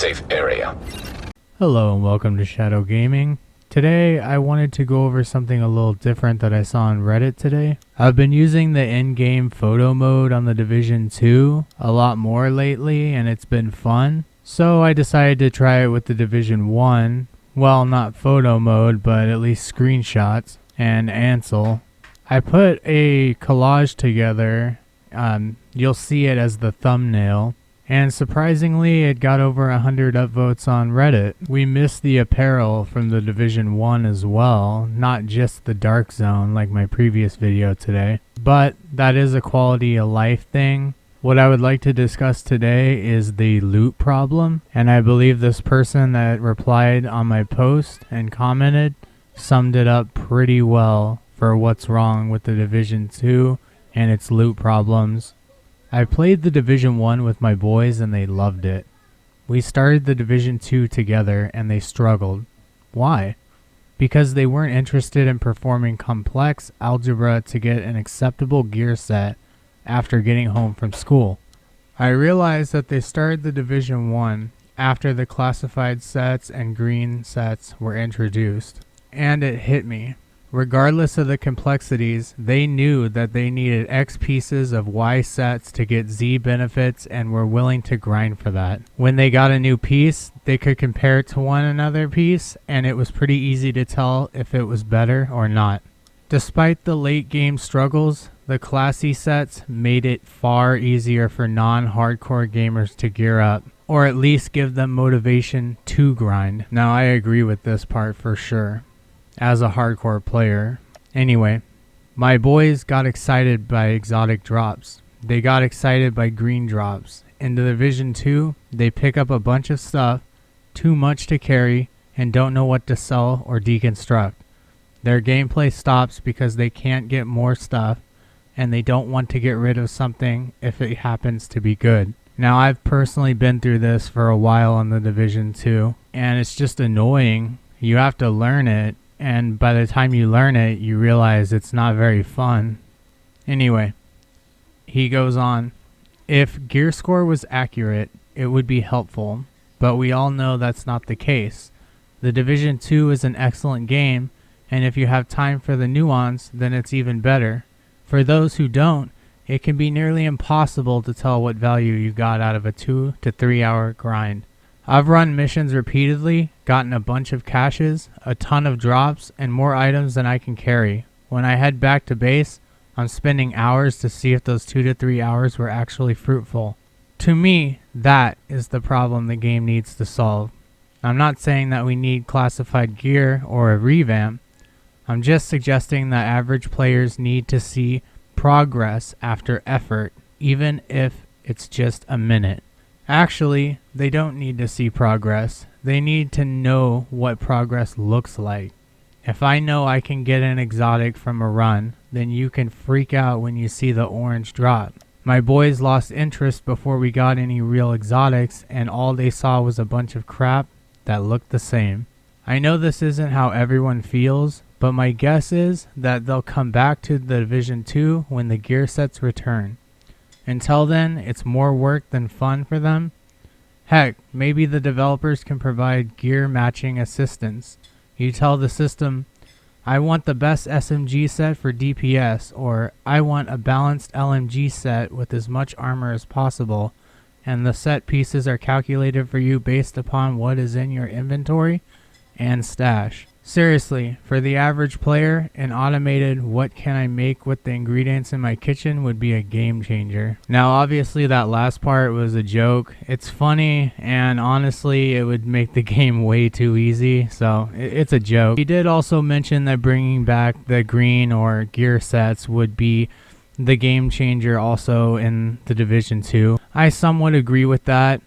safe area. Hello and welcome to Shadow Gaming. Today I wanted to go over something a little different that I saw on Reddit today. I've been using the in-game photo mode on the Division 2 a lot more lately and it's been fun. So I decided to try it with the Division 1. Well, not photo mode, but at least screenshots and Ansel. I put a collage together. You'll see it as the thumbnail. And surprisingly, it got over 100 upvotes on Reddit. We missed the apparel from the Division 1 as well, not just the dark zone like my previous video today. But that is a quality of life thing. What I would like to discuss today is the loot problem. And I believe this person that replied on my post and commented summed it up pretty well for what's wrong with the Division 2 and its loot problems. I played the Division 1 with my boys and they loved it. We started the Division 2 together and they struggled. Why? Because they weren't interested in performing complex algebra to get an acceptable gear set after getting home from school. I realized that they started the Division 1 after the classified sets and green sets were introduced. And it hit me. Regardless of the complexities, they knew that they needed X pieces of Y sets to get Z benefits and were willing to grind for that. When they got a new piece, they could compare it to one another piece, and it was pretty easy to tell if it was better or not. Despite the late game struggles, the classy sets made it far easier for non-hardcore gamers to gear up, or at least give them motivation to grind. Now I agree with this part for sure, as a hardcore player. Anyway, my boys got excited by exotic drops. They got excited by green drops. In the Division 2, they pick up a bunch of stuff, too much to carry, and don't know what to sell or deconstruct. Their gameplay stops because they can't get more stuff, and they don't want to get rid of something if it happens to be good. Now, I've personally been through this for a while on the Division 2, and it's just annoying. You have to learn it. And by the time you learn it, you realize it's not very fun. Anyway, he goes on. If gear score was accurate, it would be helpful. But we all know that's not the case. The Division 2 is an excellent game, and if you have time for the nuance, then it's even better. For those who don't, it can be nearly impossible to tell what value you got out of a 2 to 3 hour grind. I've run missions repeatedly, gotten a bunch of caches, a ton of drops, and more items than I can carry. When I head back to base, I'm spending hours to see if those 2 to 3 hours were actually fruitful. To me, that is the problem the game needs to solve. I'm not saying that we need classified gear or a revamp. I'm just suggesting that average players need to see progress after effort, even if it's just a minute. Actually, they don't need to see progress. They need to know what progress looks like. If I know I can get an exotic from a run, then you can freak out when you see the orange drop. My boys lost interest before we got any real exotics, and all they saw was a bunch of crap that looked the same. I know this isn't how everyone feels, but my guess is that they'll come back to the Division 2 when the gear sets return. Until then, it's more work than fun for them. Heck, maybe the developers can provide gear matching assistance. You tell the system, I want the best SMG set for DPS, or I want a balanced LMG set with as much armor as possible, and the set pieces are calculated for you based upon what is in your inventory and stash. Seriously, for the average player, an automated what can I make with the ingredients in my kitchen would be a game changer. Now obviously that last part was a joke. It's funny, and honestly it would make the game way too easy, so it's a joke. He did also mention that bringing back the green or gear sets would be the game changer also in the Division 2. I somewhat agree with that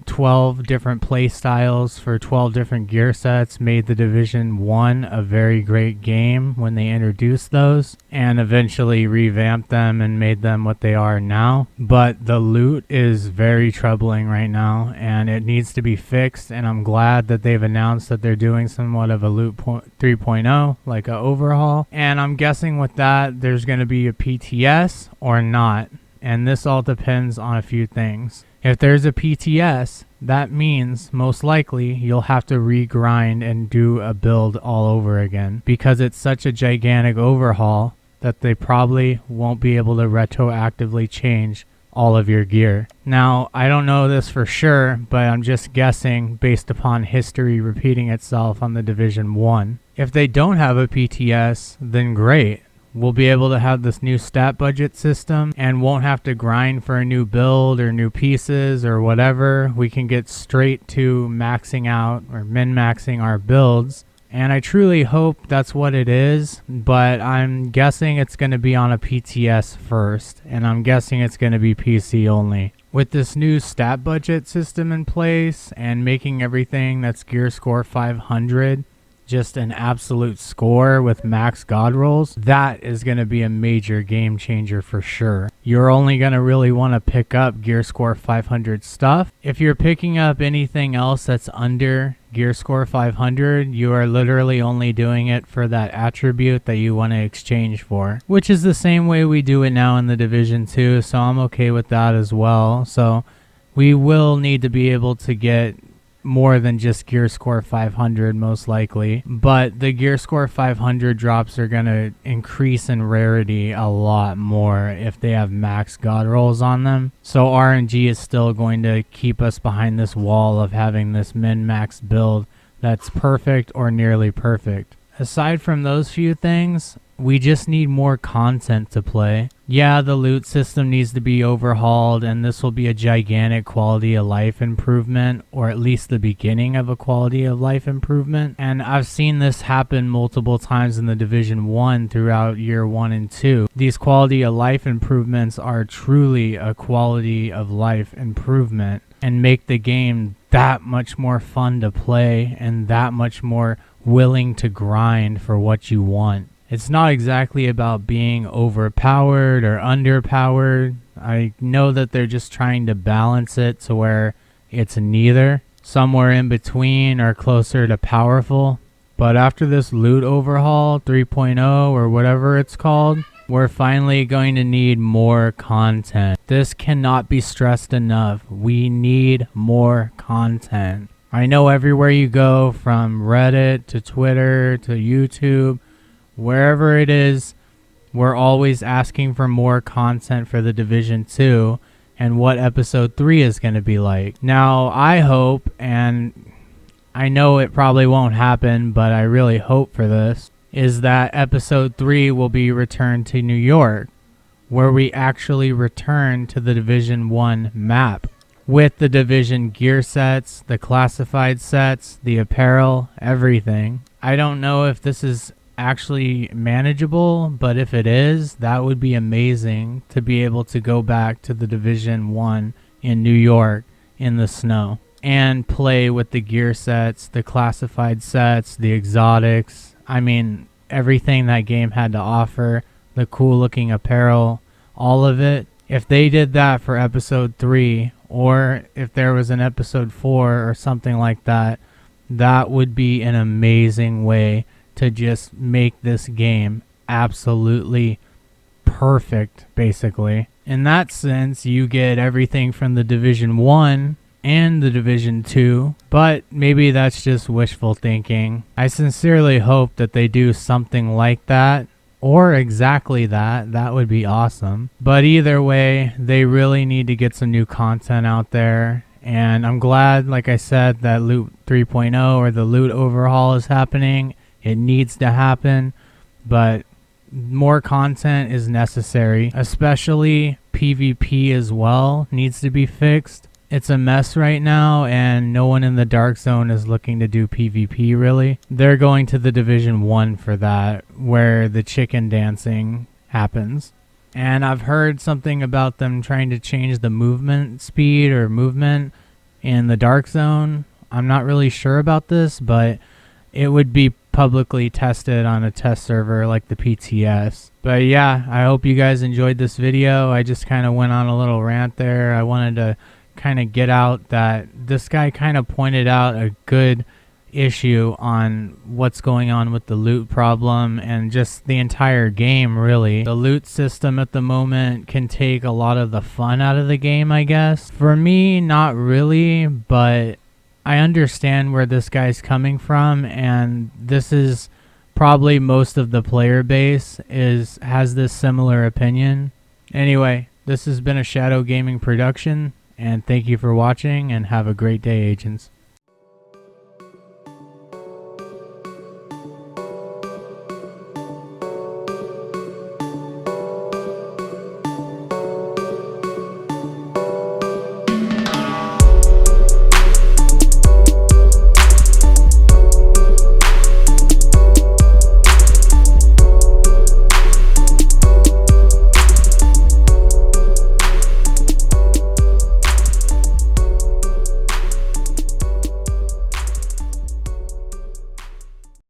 12 different play styles for 12 different gear sets made the Division 1 a very great game when they introduced those and eventually revamped them and made them what they are now. But the loot is very troubling right now and it needs to be fixed, and I'm glad that they've announced that they're doing somewhat of a loot 3.0, like an overhaul. And I'm guessing with that there's going to be a PTS or not, and this all depends on a few things. If there's a PTS, that means most likely you'll have to regrind and do a build all over again, because it's such a gigantic overhaul that they probably won't be able to retroactively change all of your gear. Now, I don't know this for sure, but I'm just guessing based upon history repeating itself on the Division 1. If they don't have a PTS, then great. We'll be able to have this new stat budget system and won't have to grind for a new build or new pieces or whatever. We can get straight to maxing out or min-maxing our builds. And I truly hope that's what it is, but I'm guessing it's going to be on a PTS first, and I'm guessing it's going to be PC only. With this new stat budget system in place and making everything that's gear score 500 just an absolute score with max god rolls, that is going to be a major game changer for sure. You're only going to really want to pick up gear score 500 stuff. If you're picking up anything else that's under gear score 500, you are literally only doing it for that attribute that you want to exchange for, which is the same way we do it now in the Division 2, so I'm okay with that as well. So we will need to be able to get more than just gear score 500 most likely, but the gear score 500 drops are going to increase in rarity a lot more if they have max god rolls on them. So RNG is still going to keep us behind this wall of having this min-max build that's perfect or nearly perfect. Aside from those few things, we just need more content to play. Yeah, the loot system needs to be overhauled, and this will be a gigantic quality of life improvement, or at least the beginning of a quality of life improvement. And I've seen this happen multiple times in the Division 1 throughout year 1 and 2. These quality of life improvements are truly a quality of life improvement and make the game that much more fun to play and that much more willing to grind for what you want. It's not exactly about being overpowered or underpowered. I know that they're just trying to balance it to where it's neither, somewhere in between or closer to powerful. But after this loot overhaul 3.0 or whatever it's called, we're finally going to need more content. This cannot be stressed enough. We need more content. I know everywhere you go, from Reddit to Twitter to YouTube, wherever it is, we're always asking for more content for the Division 2 and what Episode 3 is going to be like. Now, I hope, and I know it probably won't happen, but I really hope for this, is that Episode 3 will be returned to New York, where we actually return to the Division 1 map with the Division gear sets, the classified sets, the apparel, everything. I don't know if this is actually manageable, but if it is, that would be amazing to be able to go back to the Division 1 in New York in the snow and play with the gear sets, the classified sets, the exotics. I mean, everything that game had to offer, the cool looking apparel, all of it. If they did that for Episode 3, or if there was an Episode 4 or something like that, that would be an amazing way to just make this game absolutely perfect, basically. In that sense, you get everything from the Division 1 and the Division 2, but maybe that's just wishful thinking. I sincerely hope that they do something like that, or exactly that. That would be awesome. But either way, they really need to get some new content out there. And I'm glad, like I said, that Loot 3.0 or the loot overhaul is happening. It needs to happen, but more content is necessary, especially PvP as well needs to be fixed. It's a mess right now, and no one in the Dark Zone is looking to do PvP really. They're going to the Division 1 for that, where the chicken dancing happens. And I've heard something about them trying to change the movement speed or movement in the Dark Zone. I'm not really sure about this, but it would be publicly tested on a test server like the PTS. But yeah, I hope you guys enjoyed this video. I just kind of went on a little rant there. I wanted to kind of get out that this guy kind of pointed out a good issue on what's going on with the loot problem and just the entire game, really. The loot system at the moment can take a lot of the fun out of the game, I guess. For me, not really, but I understand where this guy's coming from, and this is probably most of the player base has this similar opinion. Anyway, this has been a Shadow Gaming production, and thank you for watching, and have a great day, agents.